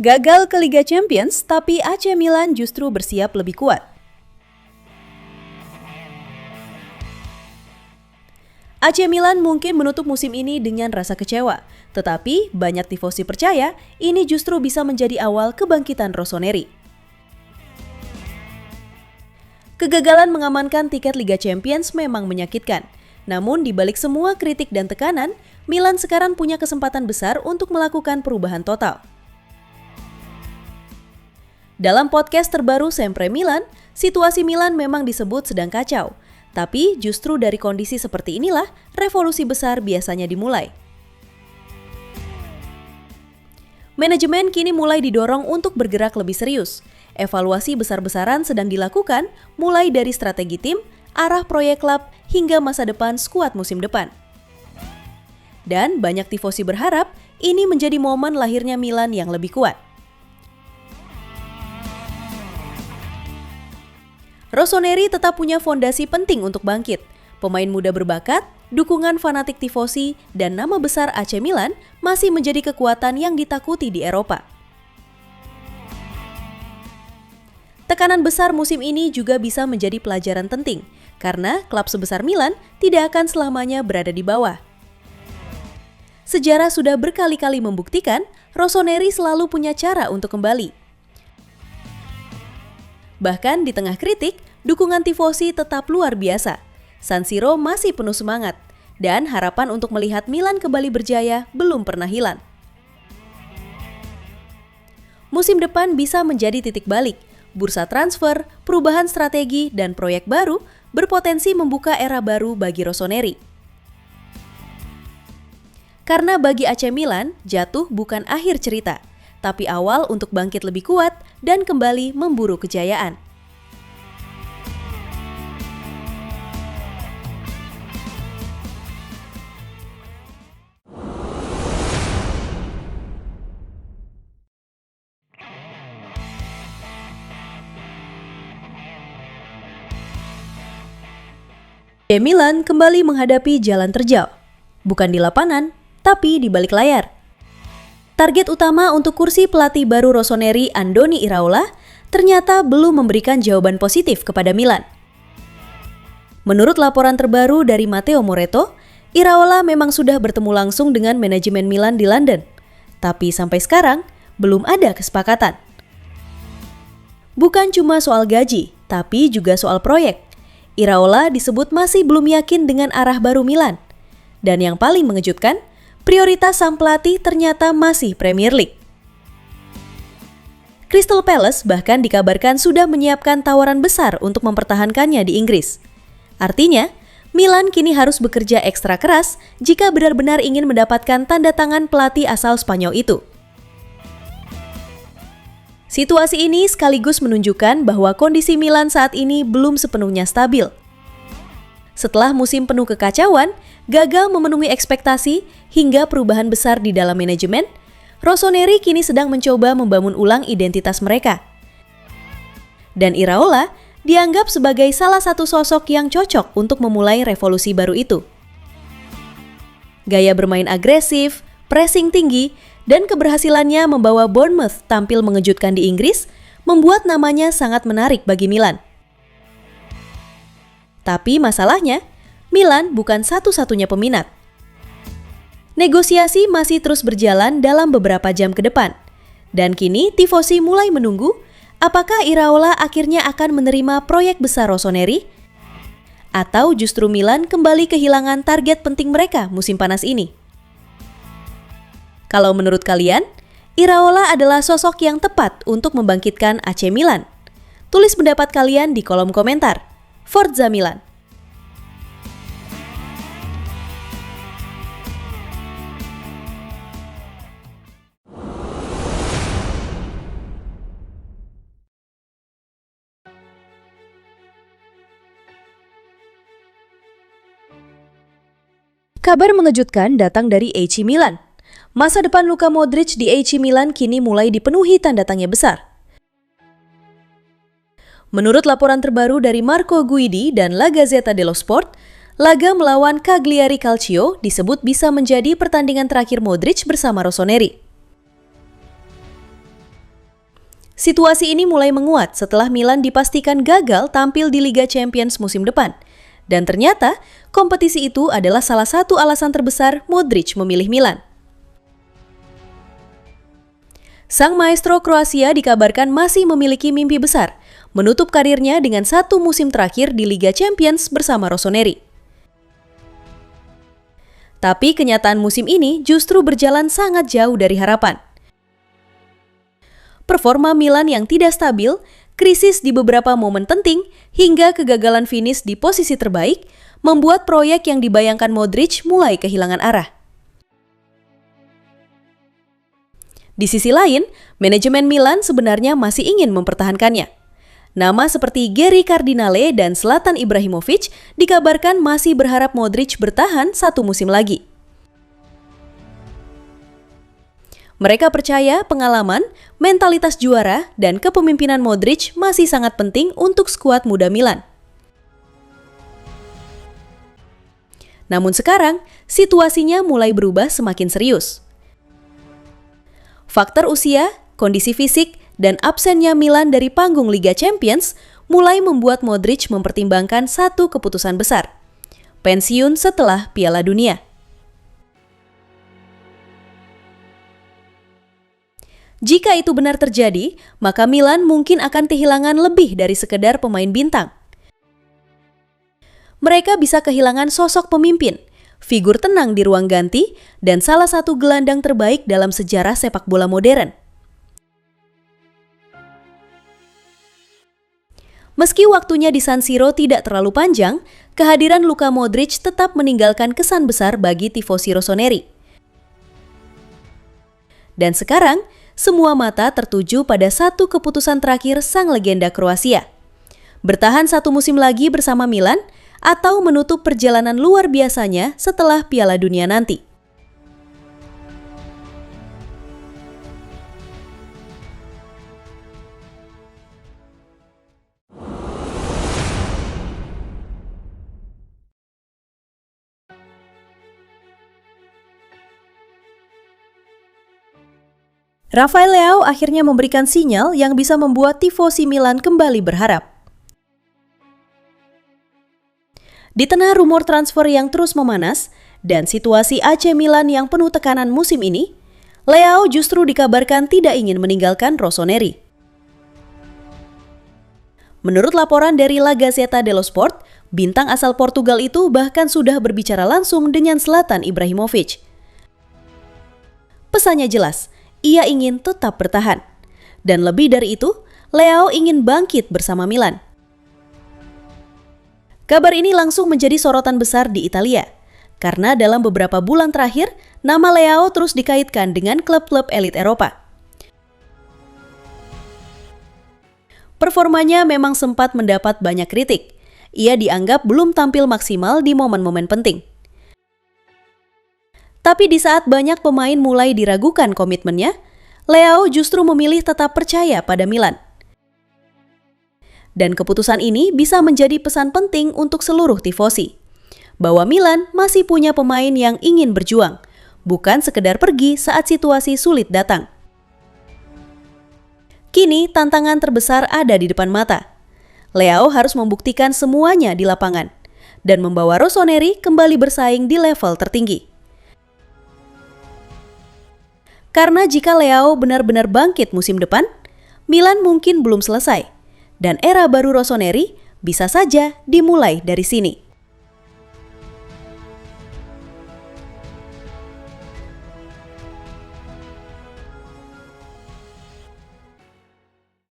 Gagal ke Liga Champions, tapi AC Milan justru bersiap lebih kuat. AC Milan mungkin menutup musim ini dengan rasa kecewa, tetapi banyak tifosi percaya ini justru bisa menjadi awal kebangkitan Rossoneri. Kegagalan mengamankan tiket Liga Champions memang menyakitkan. Namun di balik semua kritik dan tekanan, Milan sekarang punya kesempatan besar untuk melakukan perubahan total. Dalam podcast terbaru Sempre Milan, situasi Milan memang disebut sedang kacau. Tapi justru dari kondisi seperti inilah revolusi besar biasanya dimulai. Manajemen kini mulai didorong untuk bergerak lebih serius. Evaluasi besar-besaran sedang dilakukan mulai dari strategi tim, arah proyek klub, hingga masa depan skuad musim depan. Dan banyak tifosi berharap ini menjadi momen lahirnya Milan yang lebih kuat. Rossoneri tetap punya fondasi penting untuk bangkit. Pemain muda berbakat, dukungan fanatik tifosi, dan nama besar AC Milan masih menjadi kekuatan yang ditakuti di Eropa. Tekanan besar musim ini juga bisa menjadi pelajaran penting, karena klub sebesar Milan tidak akan selamanya berada di bawah. Sejarah sudah berkali-kali membuktikan Rossoneri selalu punya cara untuk kembali. Bahkan di tengah kritik, dukungan tifosi tetap luar biasa. San Siro masih penuh semangat, dan harapan untuk melihat Milan kembali berjaya belum pernah hilang. Musim depan bisa menjadi titik balik. Bursa transfer, perubahan strategi, dan proyek baru berpotensi membuka era baru bagi Rossoneri. Karena bagi AC Milan, jatuh bukan akhir cerita, tapi awal untuk bangkit lebih kuat dan kembali memburu kejayaan. AC Milan kembali menghadapi jalan terjal, bukan di lapangan, tapi di balik layar. Target utama untuk kursi pelatih baru Rossoneri, Andoni Iraola, ternyata belum memberikan jawaban positif kepada Milan. Menurut laporan terbaru dari Matteo Moretto, Iraola memang sudah bertemu langsung dengan manajemen Milan di London. Tapi sampai sekarang, belum ada kesepakatan. Bukan cuma soal gaji, tapi juga soal proyek. Iraola disebut masih belum yakin dengan arah baru Milan. Dan yang paling mengejutkan, prioritas sang pelatih ternyata masih Premier League. Crystal Palace bahkan dikabarkan sudah menyiapkan tawaran besar untuk mempertahankannya di Inggris. Artinya, Milan kini harus bekerja ekstra keras jika benar-benar ingin mendapatkan tanda tangan pelatih asal Spanyol itu. Situasi ini sekaligus menunjukkan bahwa kondisi Milan saat ini belum sepenuhnya stabil. Setelah musim penuh kekacauan, gagal memenuhi ekspektasi, hingga perubahan besar di dalam manajemen, Rossoneri kini sedang mencoba membangun ulang identitas mereka. Dan Iraola dianggap sebagai salah satu sosok yang cocok untuk memulai revolusi baru itu. Gaya bermain agresif, pressing tinggi, dan keberhasilannya membawa Bournemouth tampil mengejutkan di Inggris membuat namanya sangat menarik bagi Milan. Tapi masalahnya, Milan bukan satu-satunya peminat. Negosiasi masih terus berjalan dalam beberapa jam ke depan. Dan kini tifosi mulai menunggu apakah Iraola akhirnya akan menerima proyek besar Rossoneri atau justru Milan kembali kehilangan target penting mereka musim panas ini. Kalau menurut kalian, Iraola adalah sosok yang tepat untuk membangkitkan AC Milan? Tulis pendapat kalian di kolom komentar. Forza Milan! Kabar mengejutkan datang dari AC Milan. Masa depan Luka Modric di AC Milan kini mulai dipenuhi tanda tanya besar. Menurut laporan terbaru dari Marco Guidi dan La Gazzetta dello Sport, laga melawan Cagliari Calcio disebut bisa menjadi pertandingan terakhir Modric bersama Rossoneri. Situasi ini mulai menguat setelah Milan dipastikan gagal tampil di Liga Champions musim depan. Dan ternyata, kompetisi itu adalah salah satu alasan terbesar Modric memilih Milan. Sang maestro Kroasia dikabarkan masih memiliki mimpi besar, menutup karirnya dengan satu musim terakhir di Liga Champions bersama Rossoneri. Tapi kenyataan musim ini justru berjalan sangat jauh dari harapan. Performa Milan yang tidak stabil, krisis di beberapa momen penting, hingga kegagalan finish di posisi terbaik, membuat proyek yang dibayangkan Modric mulai kehilangan arah. Di sisi lain, manajemen Milan sebenarnya masih ingin mempertahankannya. Nama seperti Geri Cardinale dan Zlatan Ibrahimovic dikabarkan masih berharap Modric bertahan satu musim lagi. Mereka percaya pengalaman, mentalitas juara, dan kepemimpinan Modric masih sangat penting untuk skuad muda Milan. Namun sekarang, situasinya mulai berubah semakin serius. Faktor usia, kondisi fisik, dan absennya Milan dari panggung Liga Champions mulai membuat Modric mempertimbangkan satu keputusan besar: pensiun setelah Piala Dunia. Jika itu benar terjadi, maka Milan mungkin akan kehilangan lebih dari sekedar pemain bintang. Mereka bisa kehilangan sosok pemimpin, figur tenang di ruang ganti, dan salah satu gelandang terbaik dalam sejarah sepak bola modern. Meski waktunya di San Siro tidak terlalu panjang, kehadiran Luka Modric tetap meninggalkan kesan besar bagi tifosi Rossoneri. Dan sekarang, semua mata tertuju pada satu keputusan terakhir sang legenda Kroasia: bertahan satu musim lagi bersama Milan atau menutup perjalanan luar biasanya setelah Piala Dunia nanti. Rafael Leao akhirnya memberikan sinyal yang bisa membuat tifosi Milan kembali berharap. Di tengah rumor transfer yang terus memanas dan situasi AC Milan yang penuh tekanan musim ini, Leao justru dikabarkan tidak ingin meninggalkan Rossoneri. Menurut laporan dari La Gazzetta dello Sport, bintang asal Portugal itu bahkan sudah berbicara langsung dengan Zlatan Ibrahimovic. Pesannya jelas, ia ingin tetap bertahan. Dan lebih dari itu, Leao ingin bangkit bersama Milan. Kabar ini langsung menjadi sorotan besar di Italia, karena dalam beberapa bulan terakhir, nama Leao terus dikaitkan dengan klub-klub elit Eropa. Performanya memang sempat mendapat banyak kritik. Ia dianggap belum tampil maksimal di momen-momen penting. Tapi di saat banyak pemain mulai diragukan komitmennya, Leao justru memilih tetap percaya pada Milan. Dan keputusan ini bisa menjadi pesan penting untuk seluruh tifosi, bahwa Milan masih punya pemain yang ingin berjuang, bukan sekedar pergi saat situasi sulit datang. Kini tantangan terbesar ada di depan mata. Leao harus membuktikan semuanya di lapangan, dan membawa Rossoneri kembali bersaing di level tertinggi. Karena jika Leao benar-benar bangkit musim depan, Milan mungkin belum selesai, dan era baru Rossoneri bisa saja dimulai dari sini.